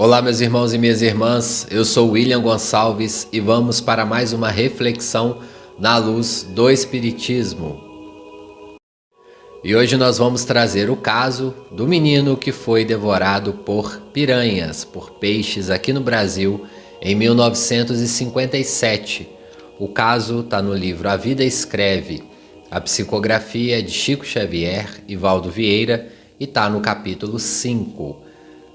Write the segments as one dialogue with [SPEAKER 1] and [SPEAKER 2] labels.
[SPEAKER 1] Olá, meus irmãos e minhas irmãs, eu sou William Gonçalves e vamos para mais uma reflexão na luz do Espiritismo. E hoje nós vamos trazer o caso do menino que foi devorado por piranhas, por peixes aqui no Brasil em 1957. O caso está no livro A Vida Escreve, a psicografia de Chico Xavier e Valdo Vieira e está no capítulo 5.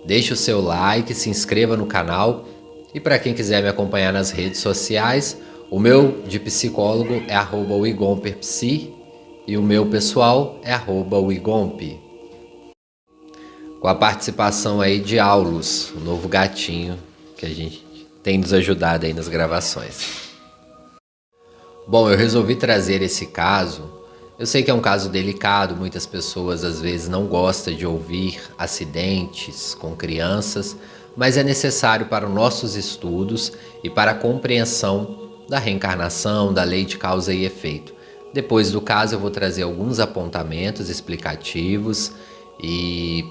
[SPEAKER 1] Deixe o seu like, se inscreva no canal e para quem quiser me acompanhar nas redes sociais, o meu de psicólogo é @wigomperpsi e o meu pessoal é @wigomp. Com a participação aí de Aulus, o novo gatinho que a gente tem nos ajudado aí nas gravações. Bom, eu resolvi trazer esse caso. Eu sei que é um caso delicado, muitas pessoas às vezes não gostam de ouvir acidentes com crianças, mas é necessário para os nossos estudos e para a compreensão da reencarnação, da lei de causa e efeito. Depois do caso eu vou trazer alguns apontamentos explicativos e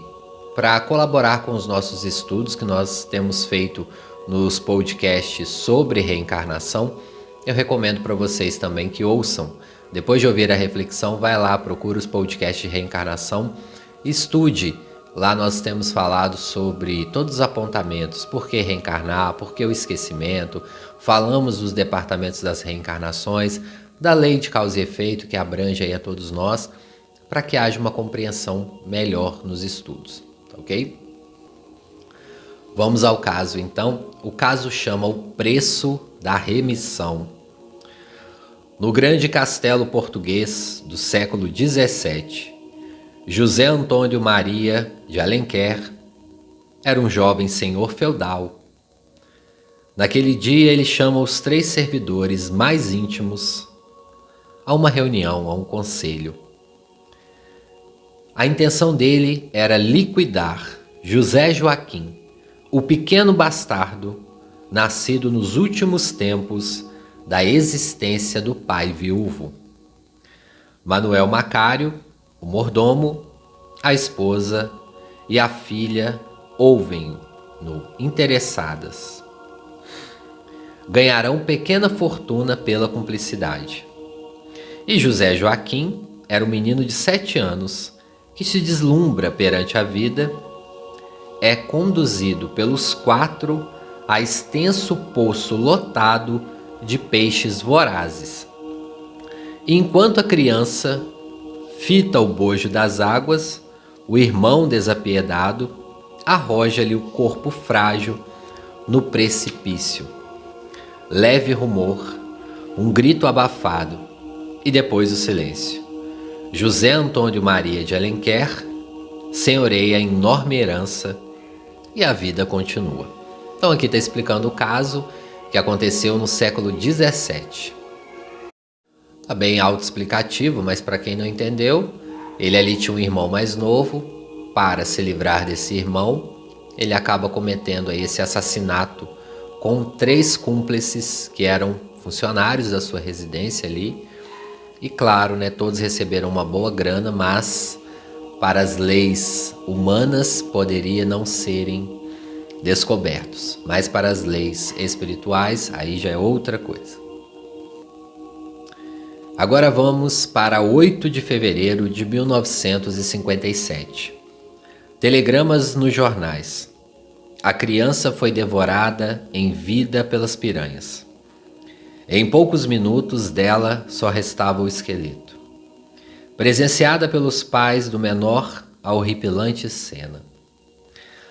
[SPEAKER 1] para colaborar com os nossos estudos que nós temos feito nos podcasts sobre reencarnação, eu recomendo para vocês também que ouçam. Depois de ouvir a reflexão, vai lá, procura os podcasts de reencarnação, estude. Lá nós temos falado sobre todos os apontamentos, por que reencarnar, por que o esquecimento, falamos dos departamentos das reencarnações, da lei de causa e efeito que abrange aí a todos nós, para que haja uma compreensão melhor nos estudos, ok? Vamos ao caso então. O caso chama O Preço da Remissão. No grande castelo português do século XVII, José Antônio Maria de Alenquer era um jovem senhor feudal. Naquele dia ele chama os 3 servidores mais íntimos a uma reunião, a um conselho. A intenção dele era liquidar José Joaquim, o pequeno bastardo, nascido nos últimos tempos da existência do pai viúvo. Manuel Macário, o mordomo, a esposa e a filha ouvem-no interessadas. Ganharão pequena fortuna pela cumplicidade. E José Joaquim era um menino de 7 anos que se deslumbra perante a vida, é conduzido pelos 4 a extenso poço lotado de peixes vorazes. E enquanto a criança fita o bojo das águas, o irmão desapiedado arroja-lhe o corpo frágil no precipício. Leve rumor, um grito abafado e depois o silêncio. José Antônio Maria de Alenquer senhoreia a enorme herança e a vida continua. Então aqui está explicando o caso que aconteceu no século XVII. Está bem autoexplicativo, mas para quem não entendeu, ele ali tinha um irmão mais novo. Para se livrar desse irmão, ele acaba cometendo aí esse assassinato com 3 cúmplices que eram funcionários da sua residência ali. E claro, todos receberam uma boa grana, mas para as leis humanas poderia não serem descobertos, mas para as leis espirituais aí já é outra coisa. Agora vamos para 8 de fevereiro de 1957. Telegramas nos jornais. A criança foi devorada em vida pelas piranhas. Em poucos minutos dela só restava o esqueleto. Presenciada pelos pais do menor, a horripilante cena.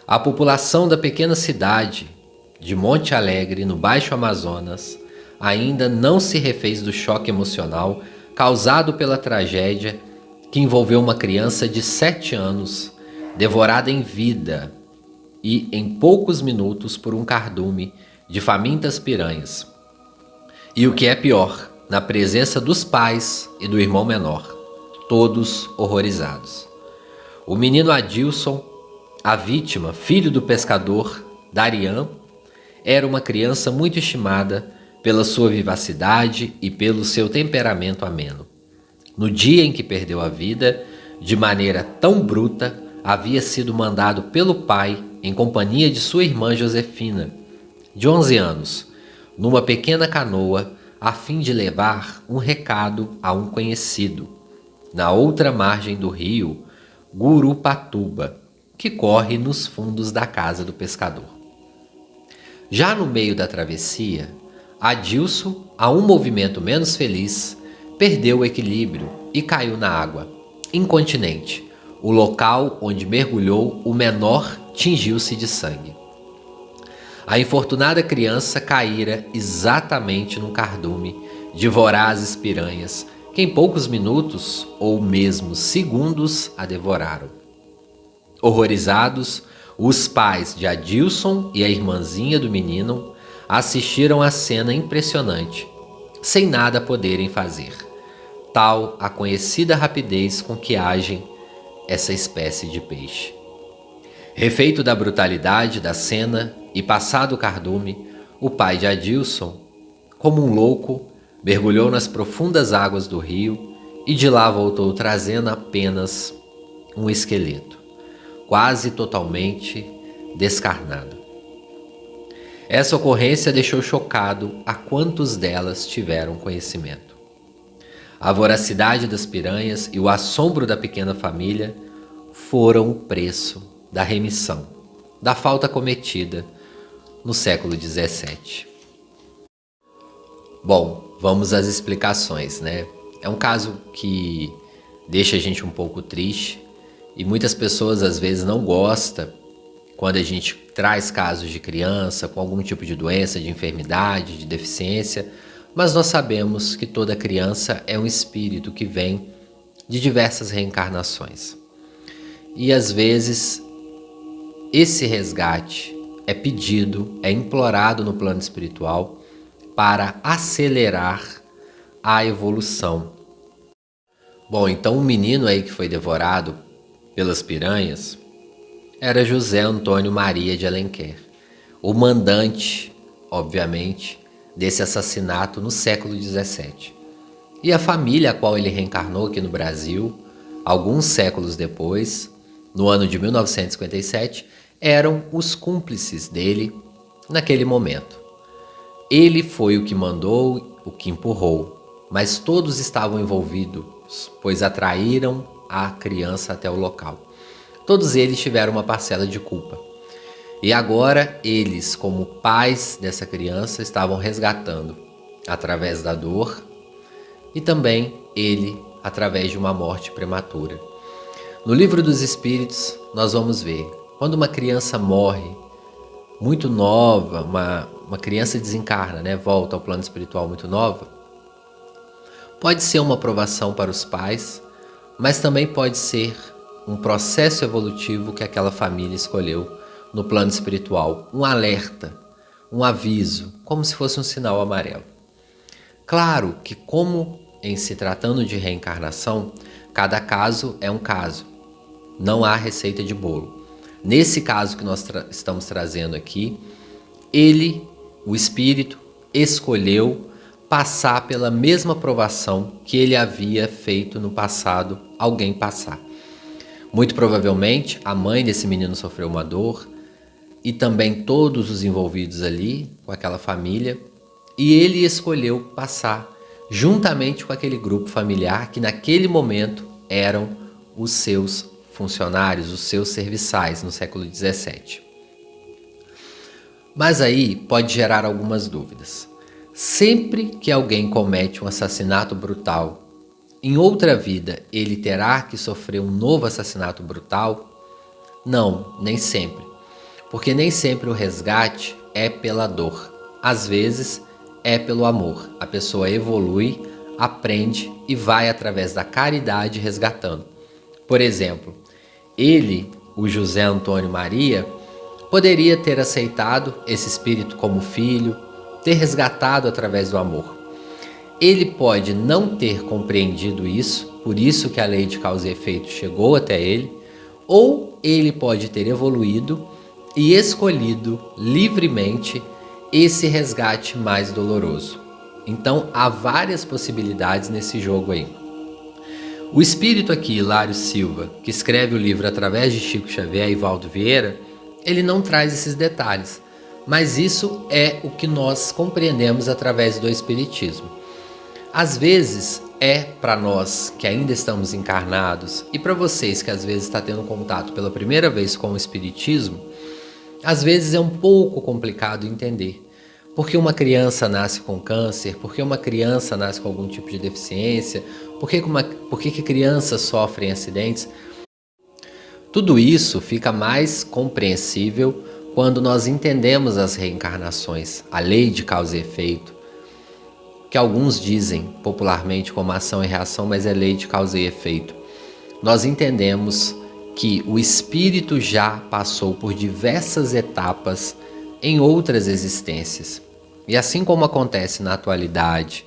[SPEAKER 1] A população da pequena cidade de Monte Alegre, no Baixo Amazonas, ainda não se refez do choque emocional causado pela tragédia que envolveu uma criança de 7 anos, devorada em vida e em poucos minutos por um cardume de famintas piranhas. E o que é pior, na presença dos pais e do irmão menor, todos horrorizados. O menino Adilson, a vítima, filho do pescador Darian, era uma criança muito estimada pela sua vivacidade e pelo seu temperamento ameno. No dia em que perdeu a vida, de maneira tão bruta, havia sido mandado pelo pai em companhia de sua irmã Josefina, de 11 anos, numa pequena canoa, a fim de levar um recado a um conhecido, na outra margem do rio Gurupatuba, que corre nos fundos da casa do pescador. Já no meio da travessia, Adilson, a um movimento menos feliz, perdeu o equilíbrio e caiu na água, incontinente. O local onde mergulhou, o menor, tingiu-se de sangue. A infortunada criança caíra exatamente no cardume de vorazes piranhas, que em poucos minutos, ou mesmo segundos, a devoraram. Horrorizados, os pais de Adilson e a irmãzinha do menino assistiram à cena impressionante, sem nada poderem fazer. Tal a conhecida rapidez com que agem essa espécie de peixe. Refeito da brutalidade da cena e passado o cardume, o pai de Adilson, como um louco, mergulhou nas profundas águas do rio e de lá voltou trazendo apenas um esqueleto, quase totalmente descarnado. Essa ocorrência deixou chocado a quantos delas tiveram conhecimento. A voracidade das piranhas e o assombro da pequena família foram o preço da remissão, da falta cometida no século XVII. Bom, vamos às explicações, né? É um caso que deixa a gente um pouco triste e muitas pessoas às vezes não gostam quando a gente traz casos de criança com algum tipo de doença, de enfermidade, de deficiência, mas nós sabemos que toda criança é um espírito que vem de diversas reencarnações. E às vezes esse resgate é pedido, é implorado no plano espiritual para acelerar a evolução. Bom, então o menino aí que foi devorado pelas piranhas era José Antônio Maria de Alenquer, o mandante, obviamente, desse assassinato no século XVII. E a família a qual ele reencarnou aqui no Brasil, alguns séculos depois, no ano de 1957, eram os cúmplices dele naquele momento. Ele foi o que mandou, o que empurrou, mas todos estavam envolvidos, pois atraíram a criança até o local. Todos eles tiveram uma parcela de culpa. E agora eles, como pais dessa criança, estavam resgatando através da dor e também ele através de uma morte prematura. No Livro dos Espíritos nós vamos ver, quando uma criança morre muito nova, uma criança desencarna, né, volta ao plano espiritual muito nova, pode ser uma provação para os pais, mas também pode ser um processo evolutivo que aquela família escolheu no plano espiritual, um alerta, um aviso, como se fosse um sinal amarelo. Claro que, como em se tratando de reencarnação, cada caso é um caso, não há receita de bolo. Nesse caso que nós estamos trazendo aqui, ele, o espírito, escolheu passar pela mesma provação que ele havia feito no passado alguém passar. Muito provavelmente a mãe desse menino sofreu uma dor e também todos os envolvidos ali com aquela família, e ele escolheu passar juntamente com aquele grupo familiar que naquele momento eram os seus funcionários, os seus serviçais no século XVII. Mas aí pode gerar algumas dúvidas. Sempre que alguém comete um assassinato brutal, em outra vida ele terá que sofrer um novo assassinato brutal? Não, nem sempre. Porque nem sempre o resgate é pela dor. Às vezes é pelo amor. A pessoa evolui, aprende e vai através da caridade resgatando. Por exemplo, ele, o José Antônio Maria, poderia ter aceitado esse espírito como filho, ter resgatado através do amor. Ele pode não ter compreendido isso, por isso que a lei de causa e efeito chegou até ele, ou ele pode ter evoluído e escolhido livremente esse resgate mais doloroso. Então há várias possibilidades nesse jogo aí. O espírito aqui, Hilário Silva, que escreve o livro através de Chico Xavier e Valdo Vieira, ele não traz esses detalhes. Mas isso é o que nós compreendemos através do Espiritismo. Às vezes é para nós que ainda estamos encarnados e para vocês que às vezes está tendo contato pela primeira vez com o Espiritismo, às vezes é um pouco complicado entender. Por que uma criança nasce com câncer? Por que uma criança nasce com algum tipo de deficiência? Por que crianças sofrem acidentes? Tudo isso fica mais compreensível quando nós entendemos as reencarnações, a lei de causa e efeito, que alguns dizem popularmente como ação e reação, mas é lei de causa e efeito. Nós entendemos que o espírito já passou por diversas etapas em outras existências. E assim como acontece na atualidade,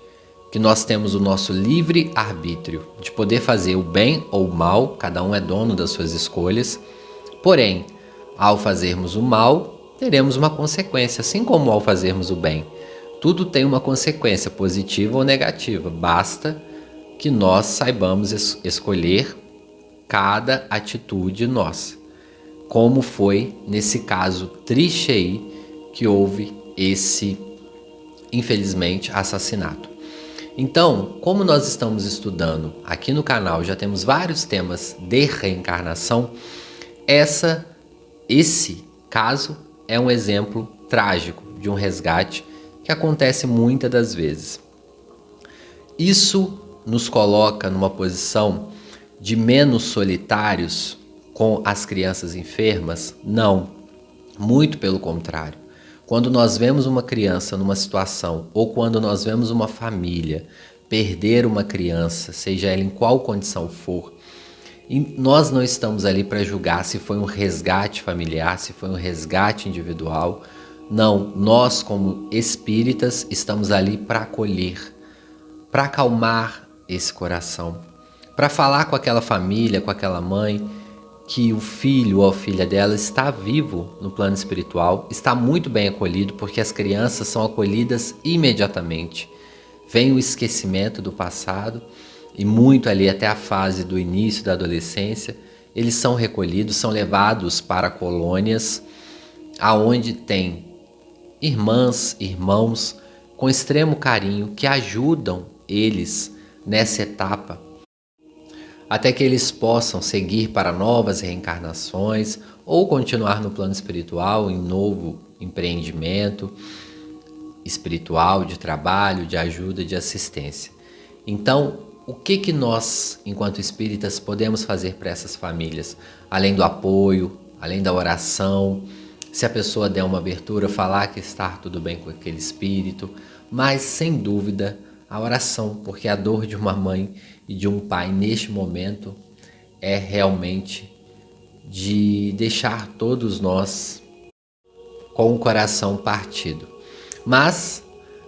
[SPEAKER 1] que nós temos o nosso livre arbítrio de poder fazer o bem ou o mal, cada um é dono das suas escolhas, porém, ao fazermos o mal, teremos uma consequência, assim como ao fazermos o bem. Tudo tem uma consequência, positiva ou negativa. Basta que nós saibamos escolher cada atitude nossa. Como foi nesse caso triste aí, que houve esse, infelizmente, assassinato. Então, como nós estamos estudando aqui no canal, já temos vários temas de reencarnação, esse caso é um exemplo trágico de um resgate que acontece muitas das vezes. Isso nos coloca numa posição de menos solitários com as crianças enfermas? Não, muito pelo contrário. Quando nós vemos uma criança numa situação, ou quando nós vemos uma família perder uma criança, seja ela em qual condição for, e nós não estamos ali para julgar se foi um resgate familiar, se foi um resgate individual. Não, nós como espíritas estamos ali para acolher, para acalmar esse coração, para falar com aquela família, com aquela mãe, que o filho ou a filha dela está vivo no plano espiritual, está muito bem acolhido, porque as crianças são acolhidas imediatamente. Vem o esquecimento do passado e muito ali até a fase do início da adolescência, eles são recolhidos, são levados para colônias, aonde tem irmãs, irmãos com extremo carinho que ajudam eles nessa etapa, até que eles possam seguir para novas reencarnações ou continuar no plano espiritual em novo empreendimento espiritual, de trabalho, de ajuda, de assistência. Então, o que nós, enquanto espíritas, podemos fazer para essas famílias? Além do apoio, além da oração, se a pessoa der uma abertura, falar que está tudo bem com aquele espírito, mas sem dúvida a oração, porque a dor de uma mãe e de um pai neste momento é realmente de deixar todos nós com o coração partido. Mas,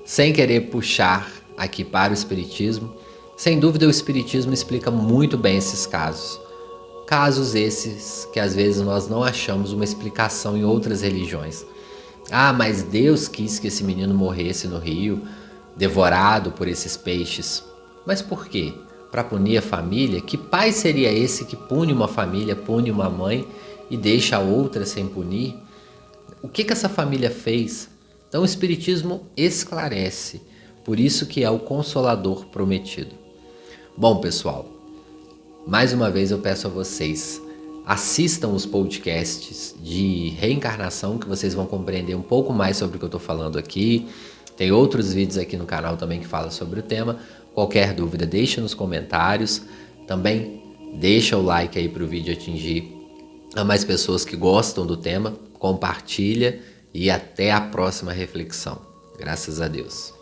[SPEAKER 1] sem querer puxar aqui para o Espiritismo, sem dúvida o Espiritismo explica muito bem esses casos. Casos esses que às vezes nós não achamos uma explicação em outras religiões. Ah, mas Deus quis que esse menino morresse no rio, devorado por esses peixes. Mas por quê? Para punir a família? Que pai seria esse que pune uma família, pune uma mãe e deixa a outra sem punir? O que essa família fez? Então o Espiritismo esclarece. Por isso que é o Consolador prometido. Bom, pessoal, mais uma vez eu peço a vocês, assistam os podcasts de reencarnação, que vocês vão compreender um pouco mais sobre o que eu estou falando aqui. Tem outros vídeos aqui no canal também que falam sobre o tema. Qualquer dúvida, deixa nos comentários. Também deixa o like aí para o vídeo atingir a mais pessoas que gostam do tema. Compartilha e até a próxima reflexão. Graças a Deus.